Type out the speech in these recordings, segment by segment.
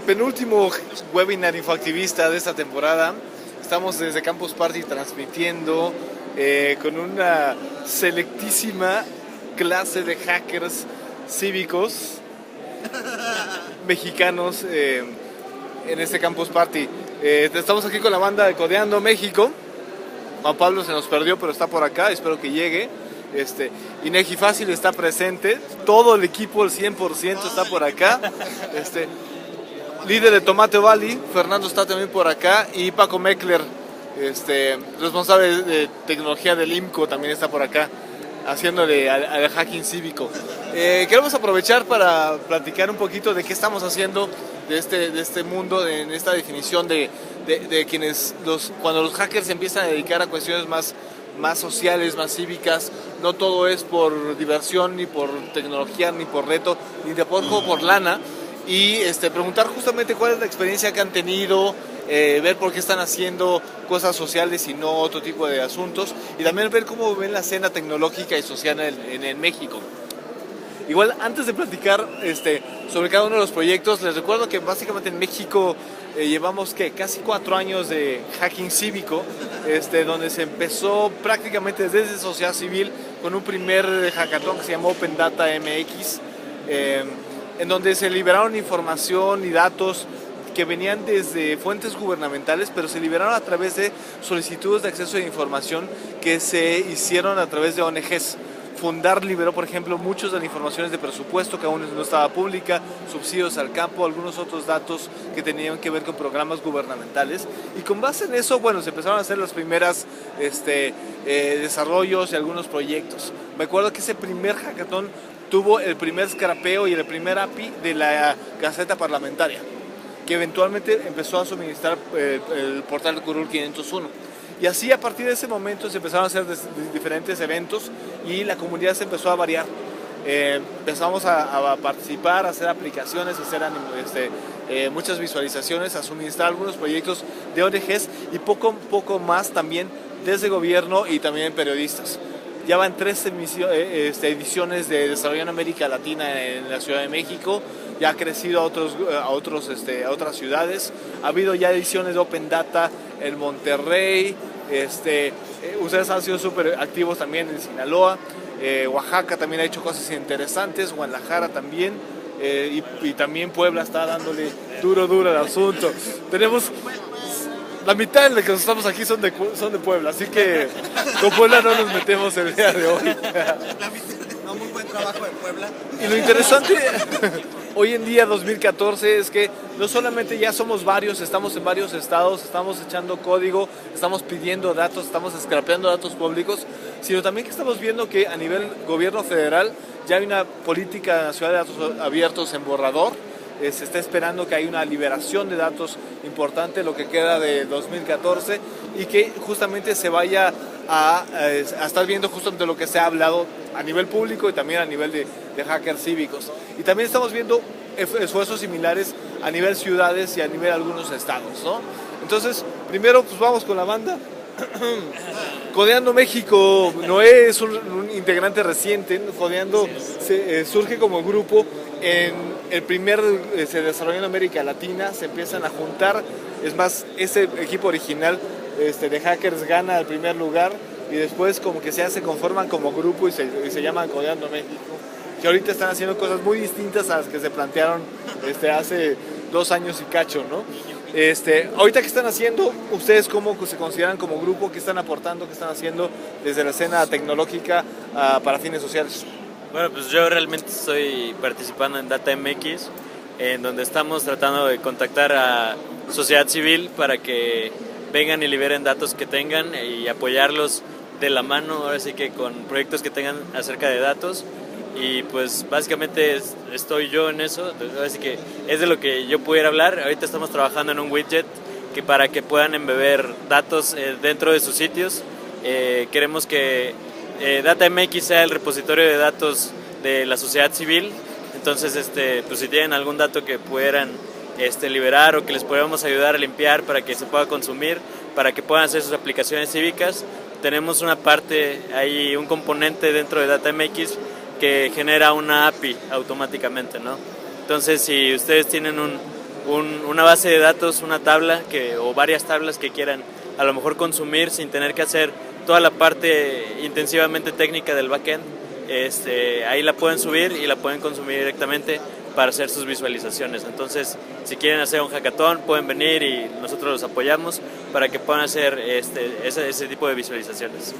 Penúltimo webinar infoactivista de esta temporada. Estamos desde Campus Party transmitiendo con una selectísima clase de hackers cívicos mexicanos en este Campus Party. Estamos aquí con la banda de Codeando México. Juan Pablo se nos perdió, pero está por acá, espero que llegue. Inegi Fácil está presente, todo el equipo, el 100% está por acá. Líder de Tomate Valley, Fernando está también por acá, y Paco Meckler, responsable de tecnología del IMCO, también está por acá, haciéndole al hacking cívico. Queremos aprovechar para platicar un poquito de qué estamos haciendo de este mundo, en esta definición de quienes, cuando los hackers empiezan a dedicar a cuestiones más sociales, más cívicas. No todo es por diversión, ni por tecnología, ni por reto, ni tampoco por lana. Y preguntar justamente cuál es la experiencia que han tenido, ver por qué están haciendo cosas sociales y no otro tipo de asuntos, y también ver cómo ven la escena tecnológica y social en México. Igual, antes de platicar sobre cada uno de los proyectos, les recuerdo que básicamente en México llevamos casi 4 años de hacking cívico, donde se empezó prácticamente desde sociedad civil con un primer hackathon que se llamó Open Data MX, en donde se liberaron información y datos que venían desde fuentes gubernamentales, pero se liberaron a través de solicitudes de acceso a información que se hicieron a través de ONGs. Fundar liberó, por ejemplo, muchas de las informaciones de presupuesto que aún no estaba pública, subsidios al campo, algunos otros datos que tenían que ver con programas gubernamentales. Y con base en eso, se empezaron a hacer los primeros desarrollos y algunos proyectos. Me acuerdo que ese primer hackathon tuvo el primer scrapeo y el primer API de la Gaceta Parlamentaria, que eventualmente empezó a suministrar el portal Curul 501. Y así, a partir de ese momento, se empezaron a hacer diferentes eventos y la comunidad se empezó a variar. Empezamos a participar, a hacer aplicaciones, a hacer muchas visualizaciones, a suministrar algunos proyectos de ONGs y poco más también desde gobierno y también periodistas. Ya van 3 ediciones de Desarrollo en América Latina en la Ciudad de México. Ya ha crecido a otras ciudades. Ha habido ya ediciones de Open Data en Monterrey. Ustedes han sido súper activos también en Sinaloa. Oaxaca también ha hecho cosas interesantes. Guadalajara también. Y también Puebla está dándole duro al asunto. Tenemos... La mitad de los que estamos aquí son de Puebla, así que con Puebla no nos metemos el día de hoy. No, muy buen trabajo de Puebla. Y lo interesante hoy en día, 2014, es que no solamente ya somos varios, estamos en varios estados, estamos echando código, estamos pidiendo datos, estamos scrapeando datos públicos, sino también que estamos viendo que a nivel gobierno federal ya hay una política nacional de datos abiertos en borrador. Se está esperando que haya una liberación de datos importante, lo que queda de 2014, y que justamente se vaya a estar viendo justamente lo que se ha hablado a nivel público y también a nivel de hackers cívicos. Y también estamos viendo esfuerzos similares a nivel ciudades y a nivel de algunos estados, ¿no? Entonces, primero pues vamos con la banda. Codeando México, Noé es un integrante reciente. Codeando surge como grupo se desarrolló en América Latina, se empiezan a juntar. Es más, ese equipo original de hackers gana el primer lugar y después como que se conforman como grupo y se llaman Codeando México, que ahorita están haciendo cosas muy distintas a las que se plantearon hace 2 años y cacho, ¿no? Ahorita, ¿qué están haciendo? ¿Ustedes cómo se consideran como grupo? ¿Qué están aportando? ¿Qué están haciendo desde la escena tecnológica para fines sociales? Bueno, pues yo realmente estoy participando en Data MX, en donde estamos tratando de contactar a sociedad civil para que vengan y liberen datos que tengan y apoyarlos de la mano, ahora sí que con proyectos que tengan acerca de datos. Y pues básicamente estoy yo en eso, así que es de lo que yo pudiera hablar. Ahorita estamos trabajando en un widget para que puedan embeber datos dentro de sus sitios. Queremos que DataMX sea el repositorio de datos de la sociedad civil. Entonces, pues si tienen algún dato que pudieran liberar o que les podamos ayudar a limpiar para que se pueda consumir, para que puedan hacer sus aplicaciones cívicas, tenemos una parte ahí, un componente dentro de DataMX que genera una API automáticamente, ¿no? Entonces, si ustedes tienen una base de datos, una tabla o varias tablas que quieran a lo mejor consumir sin tener que hacer toda la parte intensivamente técnica del backend. Ahí la pueden subir y la pueden consumir directamente para hacer sus visualizaciones. Entonces, si quieren hacer un hackathon, pueden venir y nosotros los apoyamos para que puedan hacer ese tipo de visualizaciones.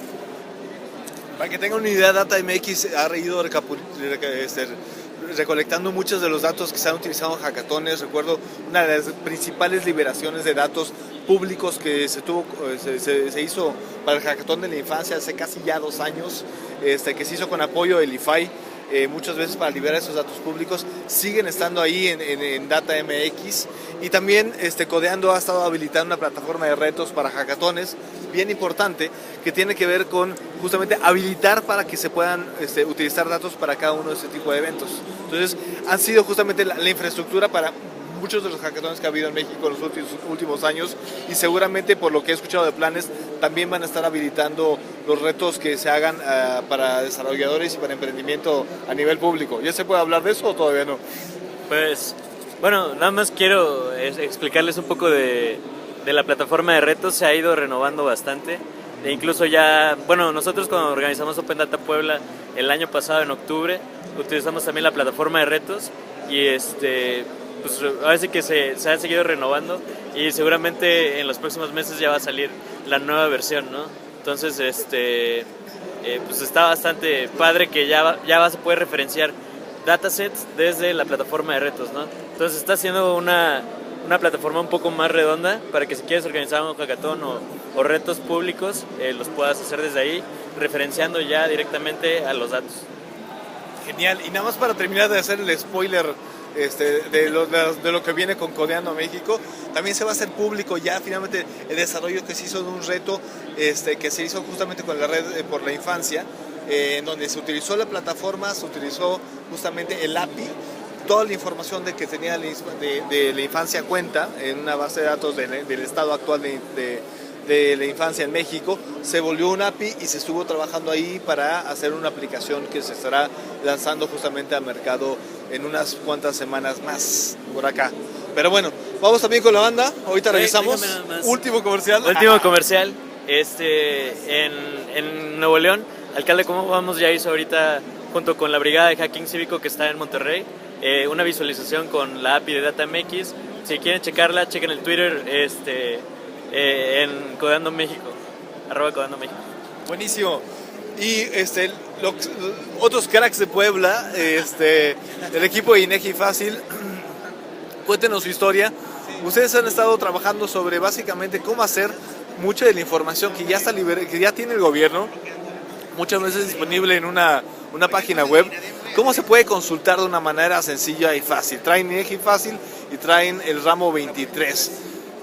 Para que tengan una idea, DataMX ha ido recolectando muchos de los datos que se han utilizado en hackatones. Recuerdo una de las principales liberaciones de datos públicos que se hizo para el hackathon de la infancia hace casi ya 2 años, que se hizo con apoyo del IFAI. Muchas veces para liberar esos datos públicos siguen estando ahí en DataMX, y también Codeando ha estado habilitando una plataforma de retos para hackatones bien importante que tiene que ver con justamente habilitar para que se puedan utilizar datos para cada uno de este tipo de eventos. Entonces han sido justamente la infraestructura para muchos de los hackatones que ha habido en México en los últimos años, y seguramente por lo que he escuchado de planes también van a estar habilitando los retos que se hagan para desarrolladores y para emprendimiento a nivel público. ¿Ya se puede hablar de eso o todavía no? Pues bueno, nada más quiero explicarles un poco de la plataforma de retos. Se ha ido renovando bastante, e incluso ya, bueno, nosotros cuando organizamos Open Data Puebla el año pasado en octubre utilizamos también la plataforma de retos, y pues a veces que se ha seguido renovando, y seguramente en los próximos meses ya va a salir la nueva versión, ¿no? Entonces, pues está bastante padre que ya vas a poder referenciar datasets desde la plataforma de retos, ¿no? Entonces está haciendo una plataforma un poco más redonda para que si quieres organizar un hackathon o retos públicos, los puedas hacer desde ahí, referenciando ya directamente a los datos. Genial. Y nada más para terminar de hacer el spoiler de lo que viene con Codeando México, también se va a hacer público ya finalmente el desarrollo que se hizo de un reto que se hizo justamente con la red por la infancia, en donde se utilizó la plataforma, se utilizó justamente el API, toda la información que tenía de la infancia cuenta en una base de datos del estado actual de la infancia en México. Se volvió un API y se estuvo trabajando ahí para hacer una aplicación que se estará lanzando justamente al mercado en unas cuantas semanas más por acá. Pero bueno, vamos también con la banda. Ahorita regresamos. Último comercial. Último comercial. En Nuevo León, Alcalde Cómo Vamos ya hizo ahorita, junto con la Brigada de Hacking Cívico que está en Monterrey, una visualización con la API de DataMX. Si quieren checarla, chequen el Twitter en Codeando México, @Codeando México. Buenísimo. Y los otros cracks de Puebla, el equipo de INEGI Fácil, cuéntenos su historia. Ustedes han estado trabajando sobre básicamente cómo hacer mucha de la información que ya está que ya tiene el gobierno, muchas veces disponible en una página web. ¿Cómo se puede consultar de una manera sencilla y fácil? Traen INEGI Fácil y traen el ramo 23.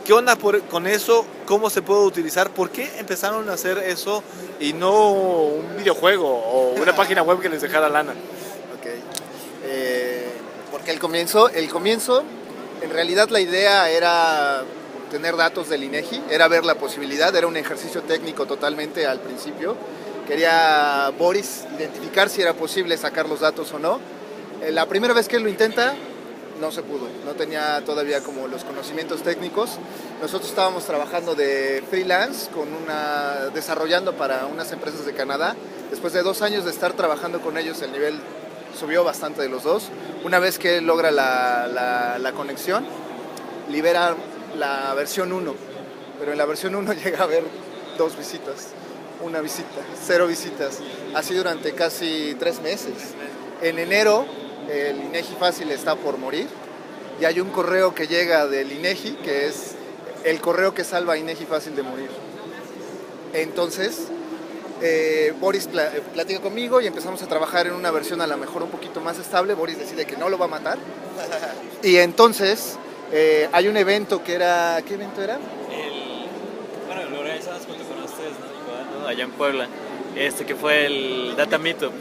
¿Qué onda con eso? ¿Cómo se puede utilizar? ¿Por qué empezaron a hacer eso y no un videojuego o una página web que les dejara lana? Okay. Porque el comienzo, en realidad la idea era tener datos del INEGI, era ver la posibilidad, era un ejercicio técnico totalmente al principio. Quería Boris identificar si era posible sacar los datos o no. La primera vez que él lo intenta, no se pudo, no tenía todavía como los conocimientos técnicos. Nosotros estábamos trabajando de freelance desarrollando para unas empresas de Canadá. Después de 2 años de estar trabajando con ellos, el nivel subió bastante de los dos. Una vez que él logra la conexión, libera la versión 1, pero en la versión 1 llega a haber 2 visitas, 1 visita, 0 visitas, así durante casi 3 meses. En enero el INEGI Fácil está por morir y hay un correo que llega del INEGI que es el correo que salva a INEGI Fácil de morir. Entonces Boris platica conmigo y empezamos a trabajar en una versión a lo mejor un poquito más estable. Boris decide que no lo va a matar y entonces hay un evento que era... ¿Qué evento era? Bueno, lo organizamos junto con ustedes, ¿no? Allá en Puebla, que fue el Data Meetup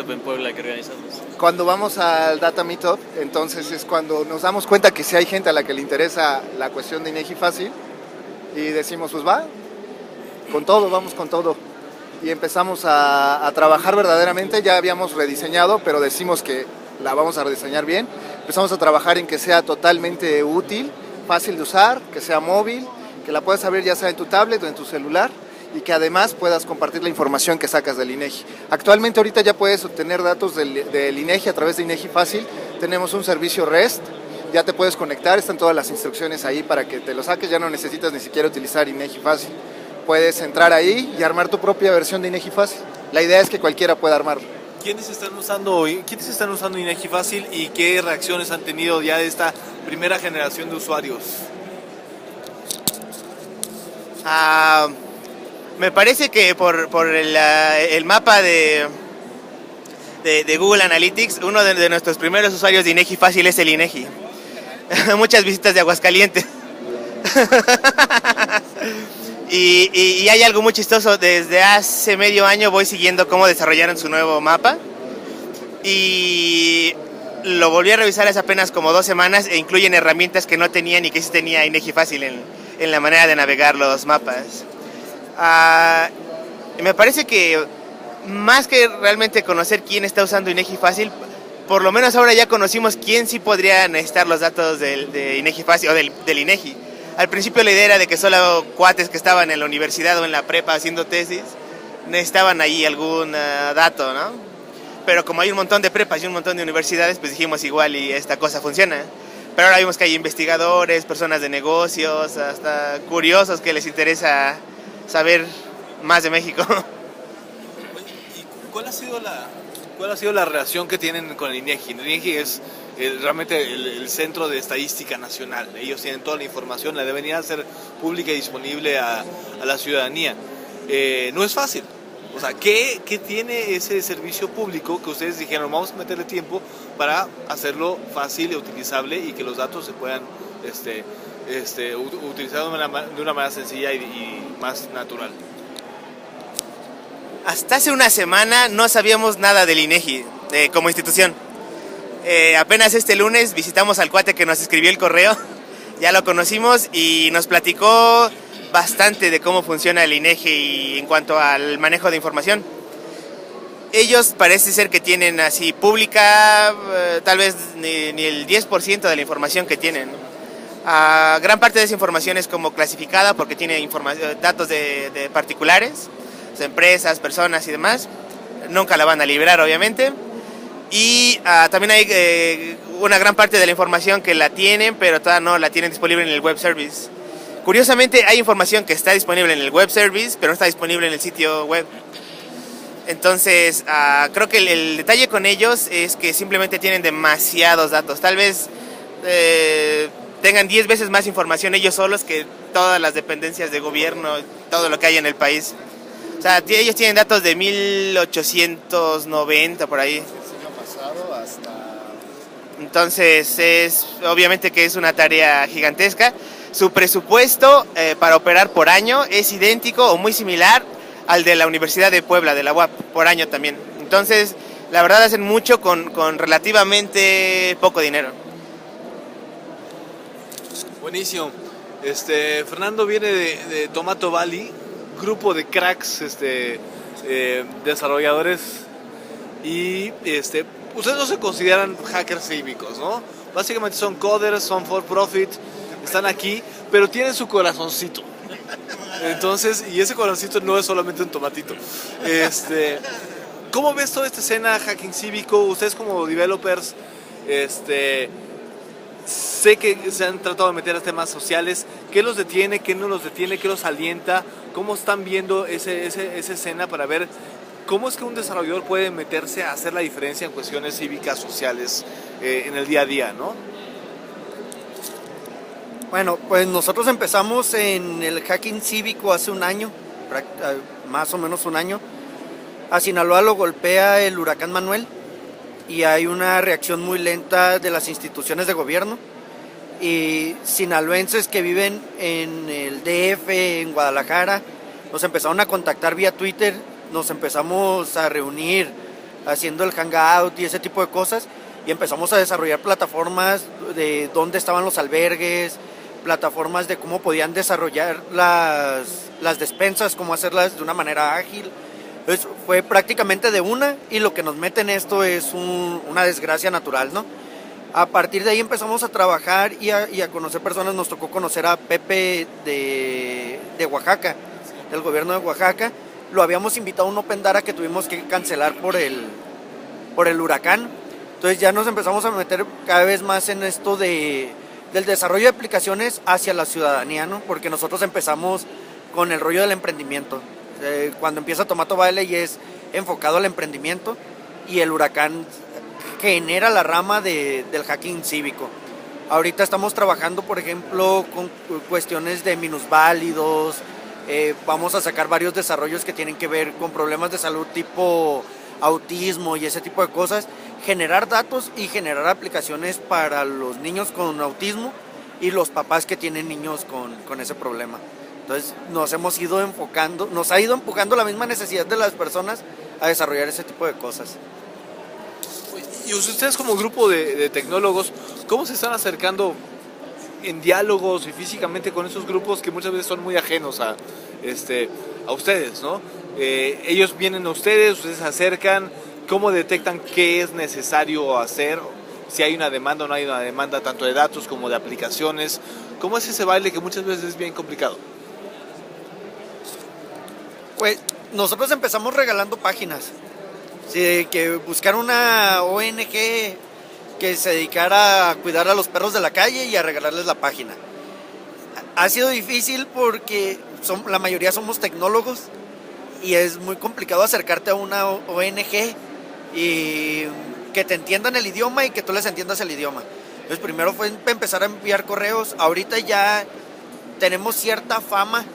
en Puebla que organizamos. Cuando vamos al Data Meetup, entonces es cuando nos damos cuenta que sí hay gente a la que le interesa la cuestión de INEGI Fácil y decimos, pues va, con todo, vamos con todo. Y empezamos a trabajar verdaderamente. Ya habíamos rediseñado, pero decimos que la vamos a rediseñar bien. empezamos a trabajar en que sea totalmente útil, fácil de usar, que sea móvil, que la puedas abrir ya sea en tu tablet o en tu celular y que además puedas compartir la información que sacas del INEGI. Actualmente ahorita ya puedes obtener datos del INEGI a través de INEGI Fácil. Tenemos un servicio REST, ya te puedes conectar, están todas las instrucciones ahí para que te lo saques, ya no necesitas ni siquiera utilizar INEGI Fácil. Puedes entrar ahí y armar tu propia versión de INEGI Fácil. La idea es que cualquiera pueda armarlo. ¿Quiénes están usando INEGI Fácil y qué reacciones han tenido ya de esta primera generación de usuarios? Me parece que por el mapa de Google Analytics, uno de nuestros primeros usuarios de INEGI Fácil es el INEGI. Muchas visitas de Aguascalientes. Y hay algo muy chistoso, desde hace medio año voy siguiendo cómo desarrollaron su nuevo mapa y lo volví a revisar hace apenas como 2 semanas e incluyen herramientas que no tenían y que sí tenía INEGI Fácil en la manera de navegar los mapas. Me parece que más que realmente conocer quién está usando INEGI Fácil, por lo menos ahora ya conocimos quién sí podría necesitar los datos de INEGI Fácil o del INEGI. Al principio la idea era de que solo cuates que estaban en la universidad o en la prepa haciendo tesis necesitaban ahí algún dato, ¿no? Pero como hay un montón de prepas y un montón de universidades, pues dijimos igual y esta cosa funciona. Pero ahora vimos que hay investigadores, personas de negocios, hasta curiosos que les interesa saber más de México. ¿Y cuál ha sido la relación que tienen con el INEGI? El INEGI es realmente el centro de estadística nacional. Ellos tienen toda la información, la deberían hacer pública y disponible a la ciudadanía. No es fácil. O sea, ¿qué tiene ese servicio público que ustedes dijeron, vamos a meterle tiempo para hacerlo fácil y utilizable y que los datos se puedan utilizar de una manera sencilla y más natural? Hasta hace una semana no sabíamos nada del INEGI como institución. Apenas este lunes visitamos al cuate que nos escribió el correo, ya lo conocimos y nos platicó bastante de cómo funciona el INEGI en cuanto al manejo de información. Ellos parece ser que tienen así pública tal vez ni el 10% de la información que tienen. Gran parte de esa información es como clasificada porque tiene datos de particulares, de empresas, personas y demás. Nunca la van a liberar, obviamente. Y también hay una gran parte de la información que la tienen, pero todavía no la tienen disponible en el web service. Curiosamente, hay información que está disponible en el web service, pero no está disponible en el sitio web. Entonces, creo que el detalle con ellos es que simplemente tienen demasiados datos. Tal vez tengan 10 veces más información ellos solos que todas las dependencias de gobierno, todo lo que hay en el país. O sea, ellos tienen datos de 1890 por ahí. Entonces, obviamente que es una tarea gigantesca. Su presupuesto para operar por año es idéntico o muy similar al de la Universidad de Puebla, de la UAP, por año también. Entonces, la verdad hacen mucho con relativamente poco dinero. Buenísimo. Fernando viene de Tomato Valley, grupo de cracks, desarrolladores, y ustedes no se consideran hackers cívicos, ¿no? Básicamente son coders, son for profit, están aquí, pero tienen su corazoncito. Entonces, y ese corazoncito no es solamente un tomatito. ¿Cómo ves toda esta escena hacking cívico? Ustedes como developers, sé que se han tratado de meter a temas sociales. ¿Qué los detiene? ¿Qué no los detiene? ¿Qué los alienta? ¿Cómo están viendo esa escena para ver cómo es que un desarrollador puede meterse a hacer la diferencia en cuestiones cívicas, sociales, en el día a día, ¿no? Bueno, pues nosotros empezamos en el hacking cívico hace un año, más o menos un año. A Sinaloa lo golpea el huracán Manuel y hay una reacción muy lenta de las instituciones de gobierno. Y sinaloenses que viven en el DF, en Guadalajara, nos empezaron a contactar vía Twitter, nos empezamos a reunir haciendo el hangout y ese tipo de cosas, y empezamos a desarrollar plataformas de dónde estaban los albergues, plataformas de cómo podían desarrollar las despensas, cómo hacerlas de una manera ágil. Entonces, fue prácticamente de una, y lo que nos mete en esto es una desgracia natural, ¿no? A partir de ahí empezamos a trabajar y a conocer personas. Nos tocó conocer a Pepe de Oaxaca, del gobierno de Oaxaca. Lo habíamos invitado a un Open Data que tuvimos que cancelar por el huracán. Entonces ya nos empezamos a meter cada vez más en esto del desarrollo de aplicaciones hacia la ciudadanía, ¿no? Porque nosotros empezamos con el rollo del emprendimiento. Cuando empieza Tomato Valley es enfocado al emprendimiento y el huracán genera la rama del hacking cívico. Ahorita estamos trabajando, por ejemplo, con cuestiones de minusválidos. Vamos a sacar varios desarrollos que tienen que ver con problemas de salud tipo autismo y ese tipo de cosas. Generar datos y generar aplicaciones para los niños con autismo y los papás que tienen niños con ese problema. Entonces nos ha ido empujando la misma necesidad de las personas a desarrollar ese tipo de cosas. Y ustedes como grupo de tecnólogos, ¿cómo se están acercando en diálogos y físicamente con esos grupos que muchas veces son muy ajenos a ustedes, ¿no? Ellos vienen a ustedes se acercan, ¿cómo detectan qué es necesario hacer? Si hay una demanda o no hay una demanda, tanto de datos como de aplicaciones. ¿Cómo es ese baile que muchas veces es bien complicado? Pues nosotros empezamos regalando páginas. Sí, que buscar una ONG que se dedicara a cuidar a los perros de la calle y a regalarles la página. Ha sido difícil porque la mayoría somos tecnólogos y es muy complicado acercarte a una ONG y que te entiendan el idioma y que tú les entiendas el idioma. Entonces primero fue empezar a enviar correos. Ahorita ya tenemos cierta fama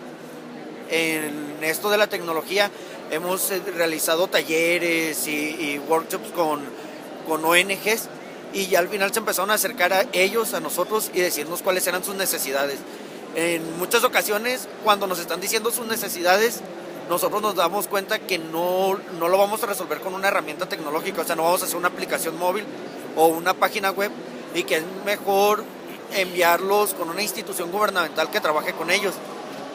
en esto de la tecnología. Hemos realizado talleres y workshops con ONGs y ya al final se empezaron a acercar a ellos, a nosotros y decirnos cuáles eran sus necesidades. En muchas ocasiones cuando nos están diciendo sus necesidades, nosotros nos damos cuenta que no lo vamos a resolver con una herramienta tecnológica, o sea, no vamos a hacer una aplicación móvil o una página web y que es mejor enviarlos con una institución gubernamental que trabaje con ellos.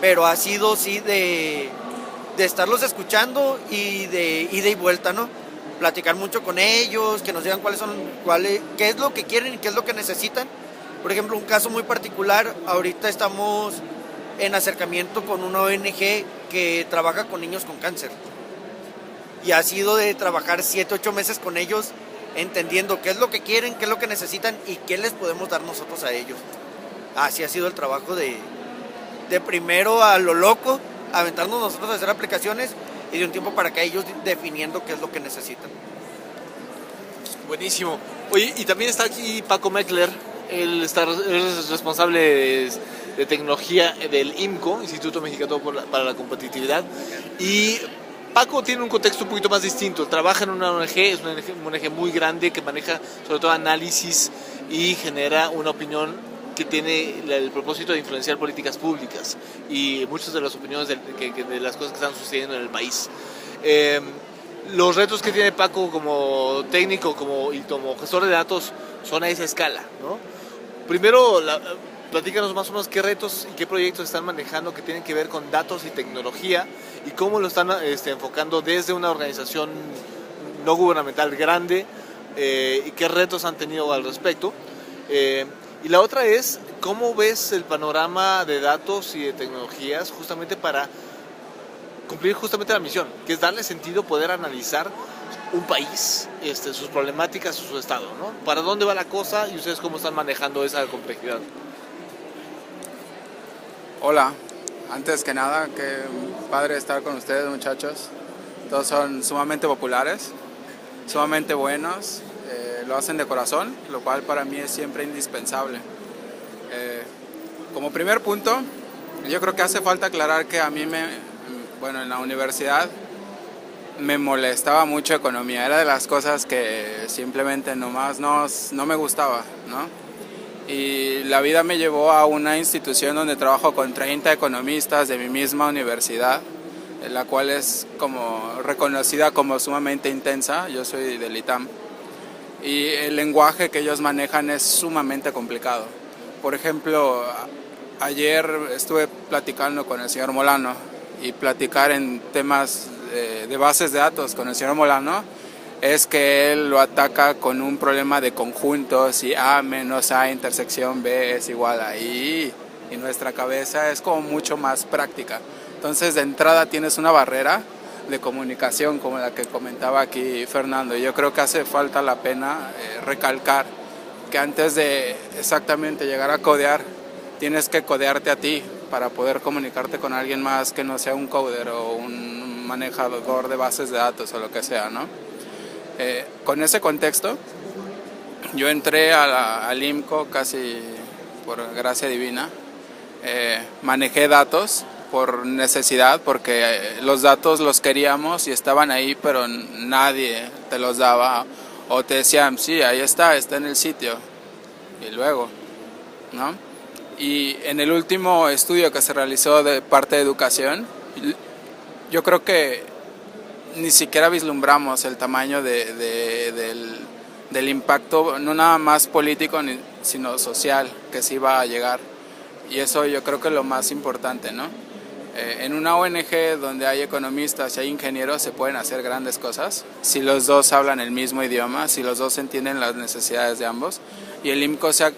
Pero ha sido sí de estarlos escuchando y de ida y vuelta, ¿no? Platicar mucho con ellos, que nos digan qué es lo que quieren y qué es lo que necesitan. Por ejemplo, un caso muy particular, ahorita estamos en acercamiento con una ONG que trabaja con niños con cáncer. Y ha sido de trabajar 7, 8 meses con ellos, entendiendo qué es lo que quieren, qué es lo que necesitan y qué les podemos dar nosotros a ellos. Así ha sido el trabajo de primero a lo loco, aventarnos nosotros a hacer aplicaciones y de un tiempo para acá ellos definiendo qué es lo que necesitan. Buenísimo. Oye, y también está aquí Paco Meckler, él es responsable de tecnología del IMCO, Instituto Mexicano para la Competitividad, y Paco tiene un contexto un poquito más distinto. Trabaja en una ONG, es una ONG muy grande que maneja sobre todo análisis y genera una opinión que tiene el propósito de influenciar políticas públicas y muchas de las opiniones de las cosas que están sucediendo en el país. Los retos que tiene Paco como técnico y como gestor de datos son a esa escala, ¿no? Primero, platícanos más o menos qué retos y qué proyectos están manejando que tienen que ver con datos y tecnología y cómo lo están enfocando desde una organización no gubernamental grande y qué retos han tenido al respecto. Y la otra es, ¿cómo ves el panorama de datos y de tecnologías justamente para cumplir justamente la misión, que es darle sentido, poder analizar un país, sus problemáticas, su estado, ¿no? ¿Para dónde va la cosa y ustedes cómo están manejando esa complejidad? Hola, antes que nada, qué padre estar con ustedes, muchachos. Todos son sumamente populares, sumamente buenos. Lo hacen de corazón, lo cual para mí es siempre indispensable. Como primer punto, yo creo que hace falta aclarar que a mí en la universidad me molestaba mucho economía, era de las cosas que simplemente nomás no me gustaba, ¿no? Y la vida me llevó a una institución donde trabajo con 30 economistas de mi misma universidad, la cual es como reconocida como sumamente intensa. Yo soy del ITAM. Y el lenguaje que ellos manejan es sumamente complicado. Por ejemplo, ayer estuve platicando con el señor Molano y platicar en temas de bases de datos con el señor Molano es que él lo ataca con un problema de conjuntos y A menos A intersección B es igual a I, y nuestra cabeza es como mucho más práctica. Entonces de entrada tienes una barrera de comunicación como la que comentaba aquí Fernando. Yo creo que hace falta la pena recalcar que antes de exactamente llegar a codear, tienes que codearte a ti para poder comunicarte con alguien más que no sea un coder o un manejador de bases de datos o lo que sea, ¿no? Con ese contexto, yo entré al IMCO casi por gracia divina. Manejé datos por necesidad, porque los datos los queríamos y estaban ahí, pero nadie te los daba, o te decían, sí, ahí está en el sitio, y luego, ¿no? Y en el último estudio que se realizó de parte de educación, yo creo que ni siquiera vislumbramos el tamaño del impacto, no nada más político, sino social, que se iba a llegar. Y eso yo creo que es lo más importante, ¿no? En una ONG donde hay economistas y hay ingenieros se pueden hacer grandes cosas si los dos hablan el mismo idioma, si los dos entienden las necesidades de ambos. Y el IMCO se ha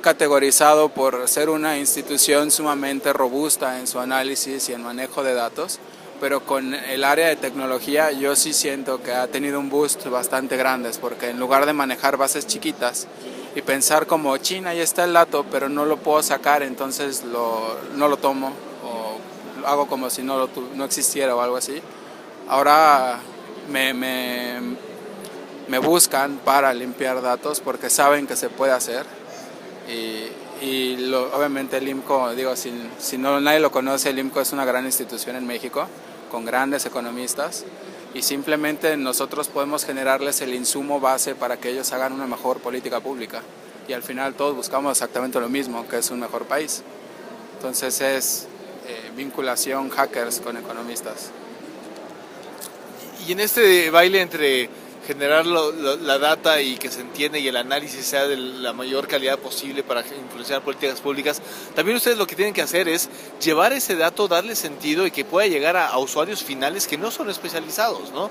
categorizado por ser una institución sumamente robusta en su análisis y en manejo de datos, pero con el área de tecnología yo sí siento que ha tenido un boost bastante grande, porque en lugar de manejar bases chiquitas y pensar como, China, ahí está el dato, pero no lo puedo sacar, entonces no lo tomo, o hago como si no existiera o algo así. Ahora me buscan para limpiar datos porque saben que se puede hacer. Obviamente el IMCO, digo, si no nadie lo conoce, el IMCO es una gran institución en México, con grandes economistas, y simplemente nosotros podemos generarles el insumo base para que ellos hagan una mejor política pública, y al final todos buscamos exactamente lo mismo, que es un mejor país. Entonces es vinculación hackers con economistas. Y en este baile entre generar la data y que se entienda y el análisis sea de la mayor calidad posible para influenciar políticas públicas, también ustedes lo que tienen que hacer es llevar ese dato, darle sentido y que pueda llegar a usuarios finales que no son especializados, ¿no?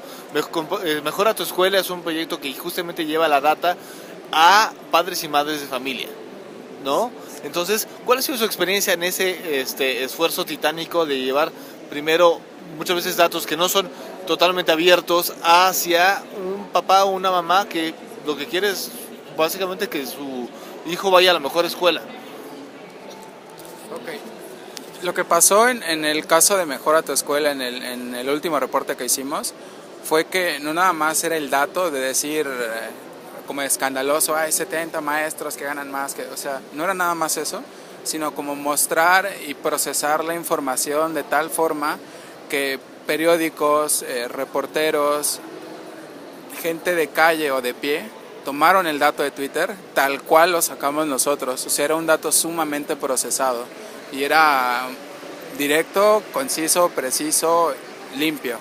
Mejora tu escuela es un proyecto que justamente lleva la data a padres y madres de familia, ¿no? Entonces, ¿cuál ha sido su experiencia en ese esfuerzo titánico de llevar primero muchas veces datos que no son totalmente abiertos hacia un papá o una mamá que lo que quiere es básicamente que su hijo vaya a la mejor escuela? Okay. Lo que pasó en el caso de Mejora tu Escuela, en el último reporte que hicimos, fue que no nada más era el dato de decir como escandaloso, hay 70 maestros que ganan más, o sea, no era nada más eso, sino como mostrar y procesar la información de tal forma que periódicos, reporteros, gente de calle o de pie tomaron el dato de Twitter tal cual lo sacamos nosotros. O sea, era un dato sumamente procesado y era directo, conciso, preciso, limpio.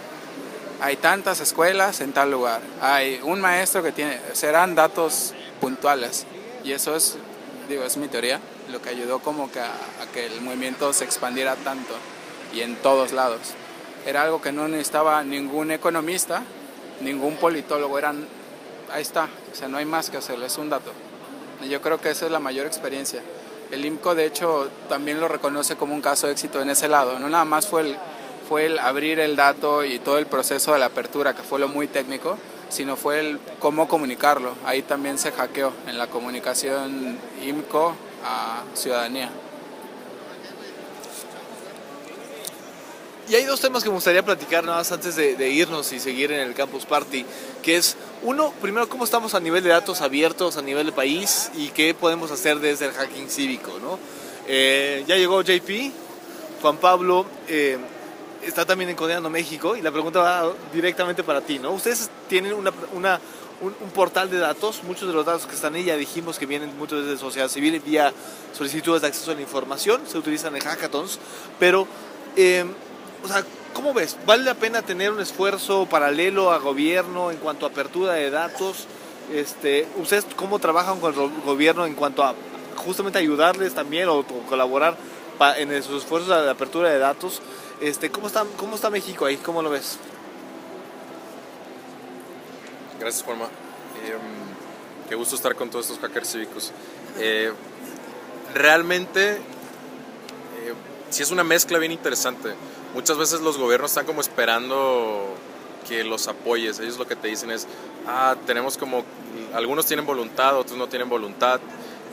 Hay tantas escuelas en tal lugar, hay un maestro que tiene, serán datos puntuales, y eso es mi teoría, lo que ayudó como que a que el movimiento se expandiera tanto y en todos lados. Era algo que no necesitaba ningún economista, ningún politólogo, ahí está, o sea, no hay más que hacerlo, es un dato. Y yo creo que esa es la mayor experiencia. El IMCO, de hecho, también lo reconoce como un caso de éxito en ese lado. No nada más fue el abrir el dato y todo el proceso de la apertura, que fue lo muy técnico, sino fue el cómo comunicarlo. Ahí también se hackeó en la comunicación IMCO a ciudadanía. Y hay dos temas que me gustaría platicar nada más antes de irnos y seguir en el Campus Party, que es, uno, primero, cómo estamos a nivel de datos abiertos, a nivel de país, y qué podemos hacer desde el hacking cívico, ¿no? Ya llegó JP, Juan Pablo, está también en Codeando México, y la pregunta va directamente para ti, ¿no? Ustedes tienen un portal de datos, muchos de los datos que están ahí ya dijimos que vienen muchas veces de sociedad civil vía solicitudes de acceso a la información, se utilizan en hackathons, pero... o sea, ¿cómo ves? ¿Vale la pena tener un esfuerzo paralelo a gobierno en cuanto a apertura de datos? ¿Ustedes cómo trabajan con el gobierno en cuanto a justamente ayudarles también o colaborar en sus esfuerzos de apertura de datos? ¿Cómo está México ahí? ¿Cómo lo ves? Gracias, Juanma. Qué gusto estar con todos estos hackers cívicos. Realmente, sí es una mezcla bien interesante. Muchas veces los gobiernos están como esperando que los apoyes. Ellos lo que te dicen es, tenemos como, algunos tienen voluntad, otros no tienen voluntad.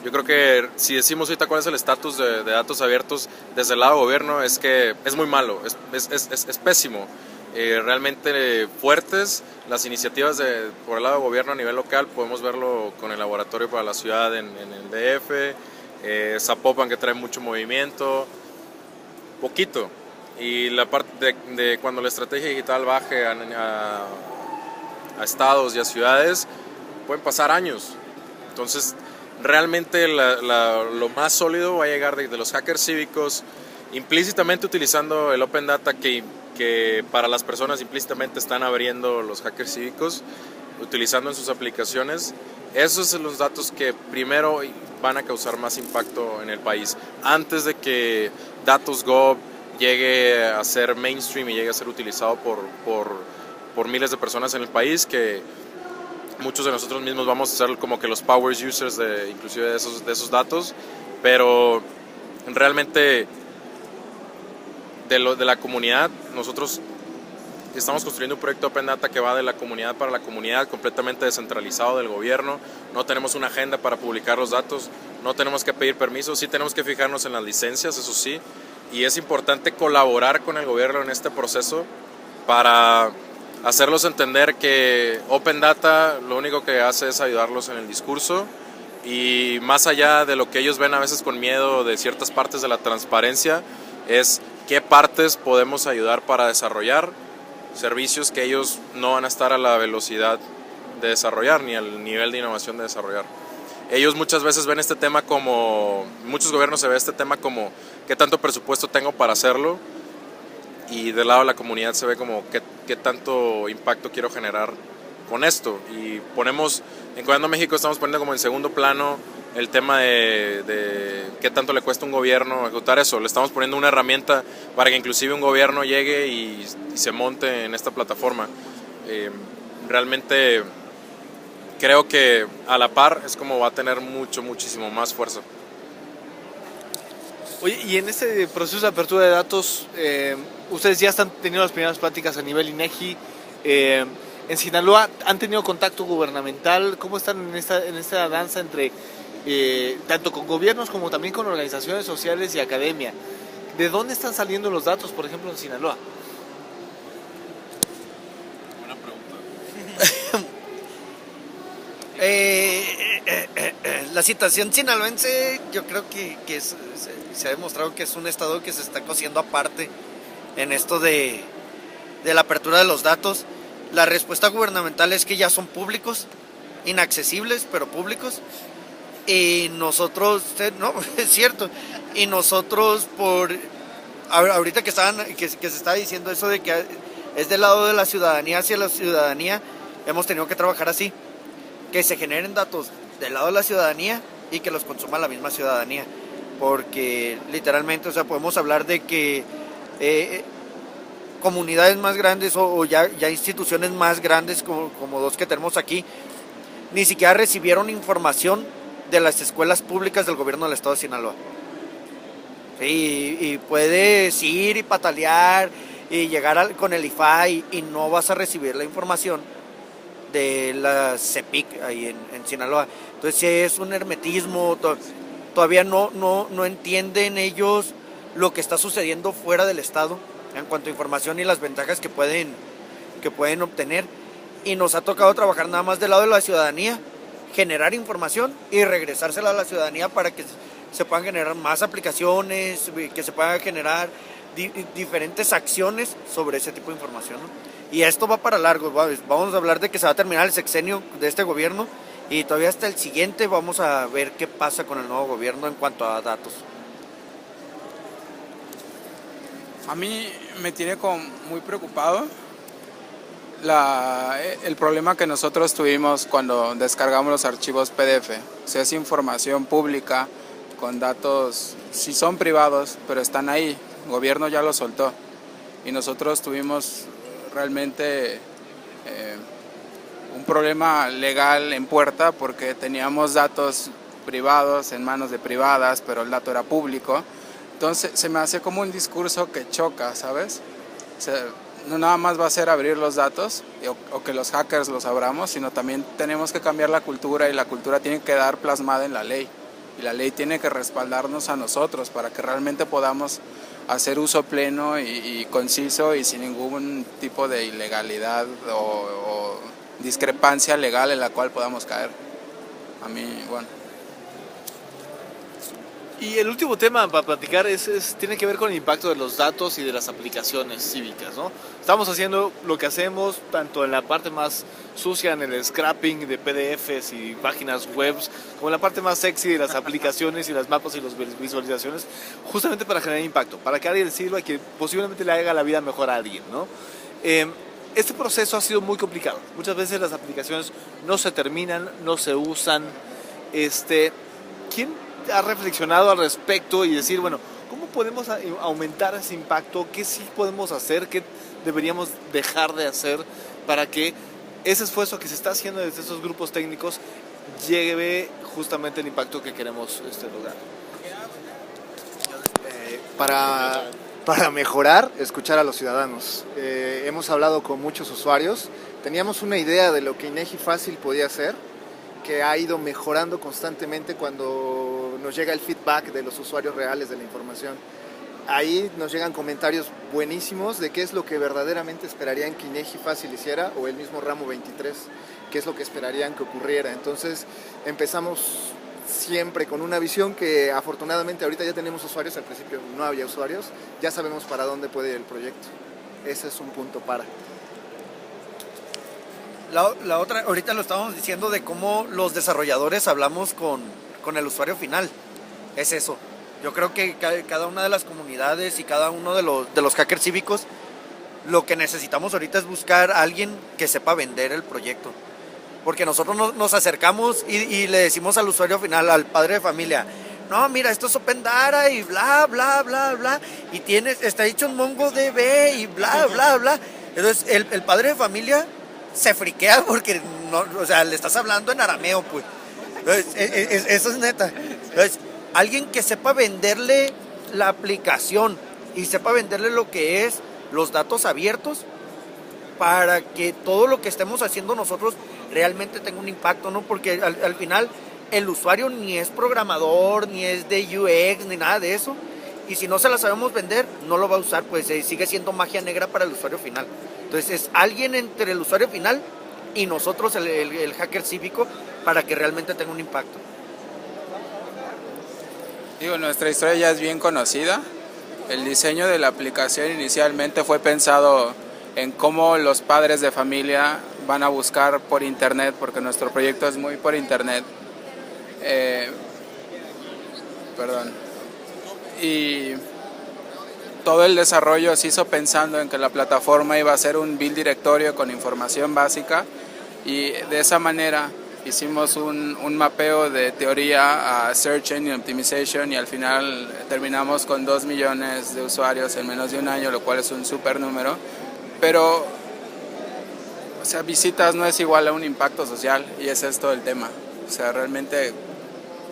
Yo creo que si decimos ahorita cuál es el estatus de datos abiertos desde el lado gobierno, es que es muy malo, es pésimo. Realmente fuertes las iniciativas por el lado del gobierno a nivel local, podemos verlo con el Laboratorio para la Ciudad en el DF, Zapopan, que trae mucho movimiento, poquito. Y la parte de cuando la estrategia digital baje a estados y a ciudades, pueden pasar años. Entonces, realmente lo más sólido va a llegar de los hackers cívicos, implícitamente utilizando el Open Data que para las personas implícitamente están abriendo los hackers cívicos, utilizando en sus aplicaciones. Esos son los datos que primero van a causar más impacto en el país, antes de que Datos.gov llegue a ser mainstream y llegue a ser utilizado por miles de personas en el país, que muchos de nosotros mismos vamos a ser como que los power users inclusive de esos datos, pero realmente de la comunidad, nosotros estamos construyendo un proyecto Open Data que va de la comunidad para la comunidad, completamente descentralizado del gobierno. No tenemos una agenda para publicar los datos, no tenemos que pedir permisos, sí tenemos que fijarnos en las licencias, eso sí, y es importante colaborar con el gobierno en este proceso para hacerlos entender que Open Data lo único que hace es ayudarlos en el discurso, y más allá de lo que ellos ven a veces con miedo de ciertas partes de la transparencia, es qué partes podemos ayudar para desarrollar servicios que ellos no van a estar a la velocidad de desarrollar ni al nivel de innovación de desarrollar. Ellos muchas veces ven este tema como, muchos gobiernos se ven este tema como qué tanto presupuesto tengo para hacerlo, y del lado de la comunidad se ve como qué tanto impacto quiero generar con esto. Y ponemos, en Cuidando México estamos poniendo como en segundo plano el tema de qué tanto le cuesta a un gobierno ejecutar eso. Le estamos poniendo una herramienta para que inclusive un gobierno llegue y se monte en esta plataforma. Realmente creo que a la par es como va a tener muchísimo más fuerza. Oye, y en este proceso de apertura de datos, ustedes ya están teniendo las primeras pláticas a nivel INEGI. En Sinaloa, ¿han tenido contacto gubernamental? ¿Cómo están en esta danza entre tanto con gobiernos como también con organizaciones sociales y academia? ¿De dónde están saliendo los datos, por ejemplo, en Sinaloa? Buena pregunta. La situación sinaloense, yo creo que se ha demostrado que es un estado que se está cosiendo aparte en esto de la apertura de los datos. La respuesta gubernamental es que ya son públicos, inaccesibles, pero públicos. Y nosotros, no, es cierto, y nosotros ahorita que se está diciendo eso de que es del lado de la ciudadanía hacia la ciudadanía, hemos tenido que trabajar así, que se generen datos del lado de la ciudadanía y que los consuma la misma ciudadanía, porque literalmente, o sea, podemos hablar de que comunidades más grandes o ya instituciones más grandes como dos que tenemos aquí, ni siquiera recibieron información de las escuelas públicas del gobierno del estado de Sinaloa. Y puedes ir y patalear y llegar con el IFAI y no vas a recibir la información de la CEPIC ahí en Sinaloa. Entonces es un hermetismo, todavía no entienden ellos lo que está sucediendo fuera del estado en cuanto a información y las ventajas que pueden obtener, y nos ha tocado trabajar nada más del lado de la ciudadanía, generar información y regresársela a la ciudadanía para que se puedan generar más aplicaciones, que se puedan generar diferentes acciones sobre ese tipo de información, ¿no? Y esto va para largo, vamos a hablar de que se va a terminar el sexenio de este gobierno y todavía hasta el siguiente vamos a ver qué pasa con el nuevo gobierno en cuanto a datos. A mí me tiene como muy preocupado el problema que nosotros tuvimos cuando descargamos los archivos PDF. O sea, es información pública con datos, sí son privados, pero están ahí. El gobierno ya los soltó. Y nosotros tuvimos realmente un problema legal en puerta porque teníamos datos privados en manos de privadas, pero el dato era público. Entonces se me hace como un discurso que choca, ¿sabes? O sea, no nada más va a ser abrir los datos o que los hackers los abramos, sino también tenemos que cambiar la cultura y la cultura tiene que quedar plasmada en la ley. Y la ley tiene que respaldarnos a nosotros para que realmente podamos hacer uso pleno y conciso y sin ningún tipo de ilegalidad o discrepancia legal en la cual podamos caer. A mí, bueno. Y el último tema para platicar tiene que ver con el impacto de los datos y de las aplicaciones cívicas, ¿no? Estamos haciendo lo que hacemos tanto en la parte más sucia, en el scrapping de PDFs y páginas web, como en la parte más sexy de las aplicaciones y las mapas y las visualizaciones, justamente para generar impacto, para que alguien sirva y que posiblemente le haga la vida mejor a alguien, ¿no? Este proceso ha sido muy complicado. Muchas veces las aplicaciones no se terminan, no se usan. ¿Quién ha reflexionado al respecto y decir, bueno, ¿cómo podemos aumentar ese impacto? ¿Qué sí podemos hacer? ¿Qué deberíamos dejar de hacer para que ese esfuerzo que se está haciendo desde esos grupos técnicos lleve justamente el impacto que queremos lograr? Para mejorar, escuchar a los ciudadanos. Hemos hablado con muchos usuarios, teníamos una idea de lo que INEGI Fácil podía hacer, que ha ido mejorando constantemente cuando nos llega el feedback de los usuarios reales de la información. Ahí nos llegan comentarios buenísimos de qué es lo que verdaderamente esperarían que INEGI Fácil hiciera, o el mismo Ramo 23, qué es lo que esperarían que ocurriera. Entonces empezamos siempre con una visión que afortunadamente ahorita ya tenemos usuarios, al principio no había usuarios, ya sabemos para dónde puede ir el proyecto. Ese es un punto para... La otra, ahorita lo estábamos diciendo de cómo los desarrolladores hablamos con el usuario final. Es eso. Yo creo que cada una de las comunidades y cada uno de los hackers cívicos, lo que necesitamos ahorita es buscar a alguien que sepa vender el proyecto. Porque nosotros nos acercamos y le decimos al usuario final, al padre de familia, no, mira, esto es Open Data y bla, bla, bla, bla, y está hecho en MongoDB y bla, bla, bla. Entonces, el padre de familia se friquea porque no, o sea, le estás hablando en arameo, pues. Entonces, eso es neta. Entonces, alguien que sepa venderle la aplicación y sepa venderle lo que es los datos abiertos para que todo lo que estemos haciendo nosotros realmente tenga un impacto, ¿no? Porque al final el usuario ni es programador, ni es de UX, ni nada de eso. Y si no se la sabemos vender, no lo va a usar, pues sigue siendo magia negra para el usuario final. Entonces es alguien entre el usuario final y nosotros, el hacker cívico, para que realmente tenga un impacto. Digo, nuestra historia ya es bien conocida. El diseño de la aplicación inicialmente fue pensado en cómo los padres de familia van a buscar por internet, porque nuestro proyecto es muy por internet. Y todo el desarrollo se hizo pensando en que la plataforma iba a ser un build directorio con información básica, y de esa manera hicimos un mapeo de teoría a Search Engine Optimization, y al final terminamos con 2 millones de usuarios en menos de un año, lo cual es un súper número. Pero, o sea, visitas no es igual a un impacto social, y ese es todo el tema. O sea, realmente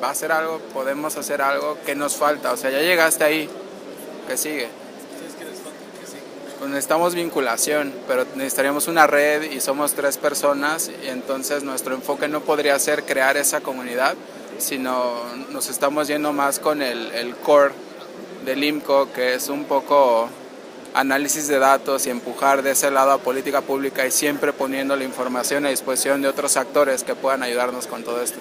va a ser algo, podemos hacer algo que nos falta. O sea, ya llegaste ahí, ¿qué sigue? Pues necesitamos vinculación, pero necesitaríamos una red y somos 3 personas, y entonces nuestro enfoque no podría ser crear esa comunidad, sino nos estamos yendo más con el core del IMCO, que es un poco análisis de datos y empujar de ese lado a política pública, y siempre poniendo la información a disposición de otros actores que puedan ayudarnos con todo esto.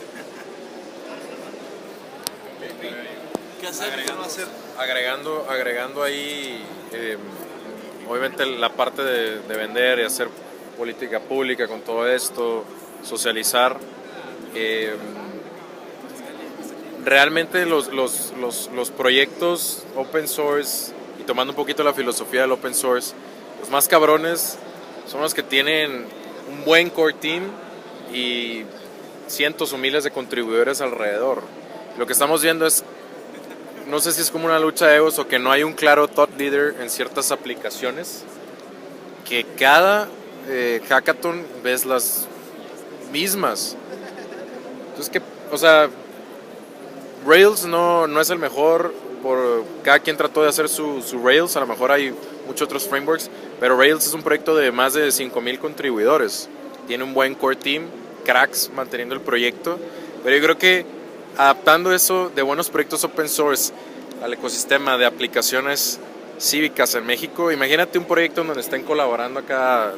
¿Qué hacer? ¿Qué no hacer? Agregando ahí, obviamente la parte de vender y hacer política pública con todo esto, socializar. Realmente los proyectos open source, y tomando un poquito la filosofía del open source, los más cabrones son los que tienen un buen core team y cientos o miles de contribuidores alrededor. Lo que estamos viendo es, no sé si es como una lucha de egos o que no hay un claro thought leader en ciertas aplicaciones, que cada hackathon ves las mismas. Entonces, o sea, Rails no es el mejor, cada quien trató de hacer su Rails, a lo mejor hay muchos otros frameworks, pero Rails es un proyecto de más de 5,000 contribuidores, tiene un buen core team, cracks manteniendo el proyecto, pero yo creo que adaptando eso de buenos proyectos open source al ecosistema de aplicaciones cívicas en México, imagínate un proyecto donde estén colaborando acá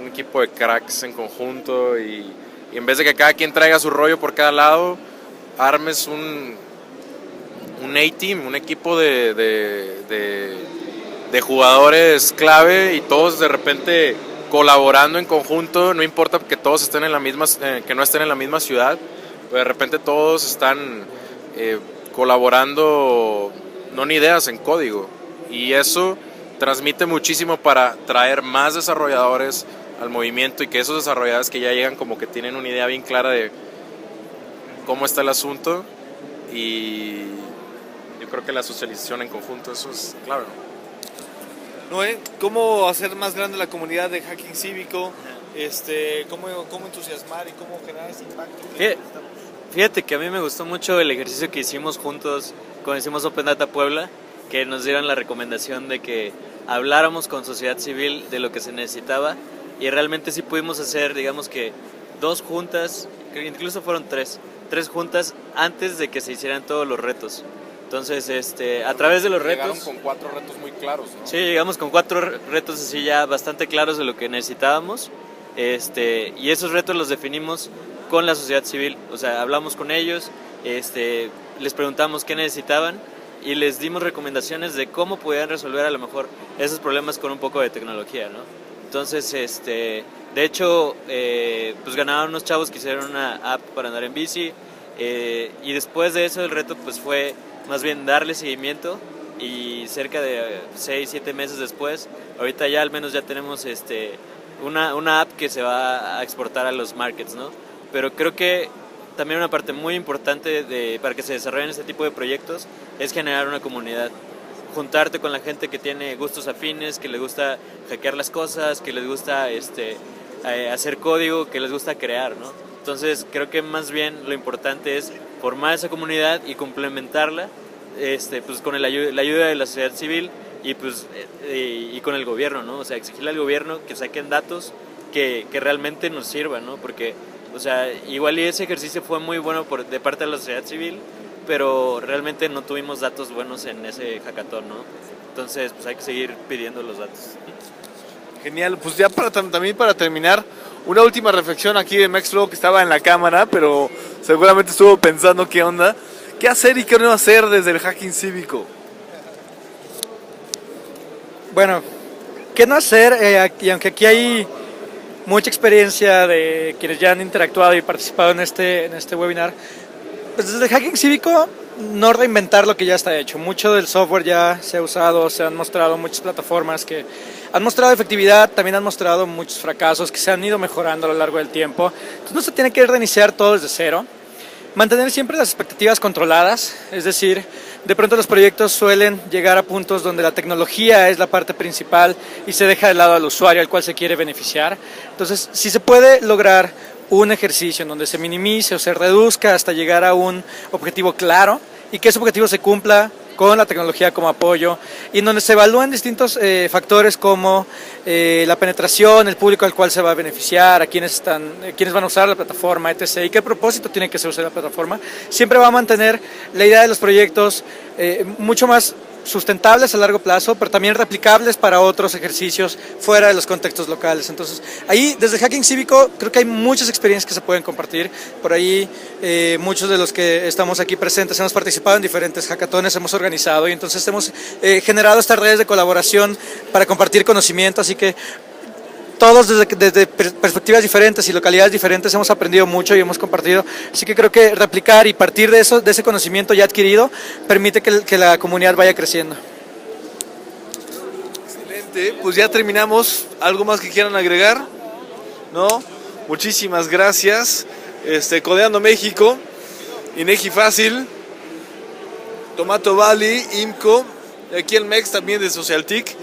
un equipo de cracks en conjunto y en vez de que cada quien traiga su rollo por cada lado, armes un A-Team, un equipo de jugadores clave y todos de repente colaborando en conjunto, no importa que todos estén en la misma, que no estén en la misma ciudad, pero de repente todos están colaborando, no en ideas, en código, y eso transmite muchísimo para traer más desarrolladores al movimiento y que esos desarrolladores que ya llegan como que tienen una idea bien clara de cómo está el asunto, y yo creo que la socialización en conjunto, eso es clave. Noé, ¿cómo hacer más grande la comunidad de hacking cívico? ¿Cómo entusiasmar y cómo generar ese impacto? Fíjate que a mí me gustó mucho el ejercicio que hicimos juntos cuando hicimos Open Data Puebla, que nos dieron la recomendación de que habláramos con sociedad civil de lo que se necesitaba, y realmente sí pudimos hacer, digamos que 2 juntas, que incluso fueron 3 juntas antes de que se hicieran todos los retos. Entonces, a través de los retos... Llegaron con 4 retos muy claros, ¿no? Sí, llegamos con 4 retos así ya bastante claros de lo que necesitábamos, y esos retos los definimos con la sociedad civil, o sea, hablamos con ellos, les preguntamos qué necesitaban y les dimos recomendaciones de cómo podían resolver a lo mejor esos problemas con un poco de tecnología, ¿no? Entonces, de hecho, pues ganaron unos chavos que hicieron una app para andar en bici, y después de eso el reto pues fue más bien darle seguimiento, y cerca de 6-7 meses después, ahorita ya al menos ya tenemos una app que se va a exportar a los markets, ¿no? Pero creo que también una parte muy importante para que se desarrollen este tipo de proyectos es generar una comunidad, juntarte con la gente que tiene gustos afines, que les gusta hackear las cosas, que les gusta hacer código, que les gusta crear, ¿no? Entonces creo que más bien lo importante es formar esa comunidad y complementarla pues con la ayuda de la sociedad civil y con el gobierno, ¿no? O sea, exigirle al gobierno que saquen datos que realmente nos sirvan, ¿no? Porque, o sea, igual y ese ejercicio fue muy bueno de parte de la sociedad civil, pero realmente no tuvimos datos buenos en ese hackathon, ¿no? Entonces, pues hay que seguir pidiendo los datos. Genial, pues ya también para terminar, una última reflexión aquí de Maxflow, que estaba en la cámara, pero seguramente estuvo pensando qué onda. ¿Qué hacer y qué no hacer desde el hacking cívico? Bueno, ¿qué no hacer? Y aunque aquí hay mucha experiencia de quienes ya han interactuado y participado en este webinar, pues desde el hacking cívico no reinventar lo que ya está hecho. Mucho del software ya se ha usado, se han mostrado muchas plataformas que han mostrado efectividad, también han mostrado muchos fracasos que se han ido mejorando a lo largo del tiempo. Entonces no se tiene que reiniciar todo desde cero. Mantener siempre las expectativas controladas, es decir, de pronto los proyectos suelen llegar a puntos donde la tecnología es la parte principal y se deja de lado al usuario al cual se quiere beneficiar. Entonces, si se puede lograr un ejercicio en donde se minimice o se reduzca hasta llegar a un objetivo claro y que ese objetivo se cumpla con la tecnología como apoyo, y en donde se evalúan distintos factores como la penetración, el público al cual se va a beneficiar, a quienes van a usar la plataforma, etc., y qué propósito tiene que se use la plataforma, siempre va a mantener la idea de los proyectos mucho más sustentables a largo plazo, pero también replicables para otros ejercicios fuera de los contextos locales. Entonces, ahí desde el hacking cívico creo que hay muchas experiencias que se pueden compartir. Por ahí muchos de los que estamos aquí presentes hemos participado en diferentes hackatones, hemos organizado y entonces hemos generado estas redes de colaboración para compartir conocimiento, así que todos desde perspectivas diferentes y localidades diferentes hemos aprendido mucho y hemos compartido, así que creo que replicar y partir de eso, de ese conocimiento ya adquirido, permite que la comunidad vaya creciendo. Excelente, pues ya terminamos. ¿Algo más que quieran agregar? ¿No? Muchísimas gracias. Codeando México, INEGI Fácil, Tomato Valley, IMCO, aquí el MEX también de SocialTIC.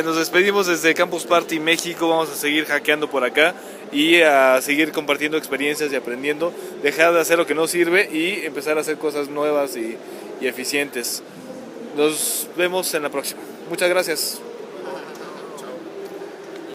Nos despedimos desde Campus Party México, vamos a seguir hackeando por acá y a seguir compartiendo experiencias y aprendiendo, dejar de hacer lo que no sirve y empezar a hacer cosas nuevas y eficientes. Nos vemos en la próxima. Muchas gracias.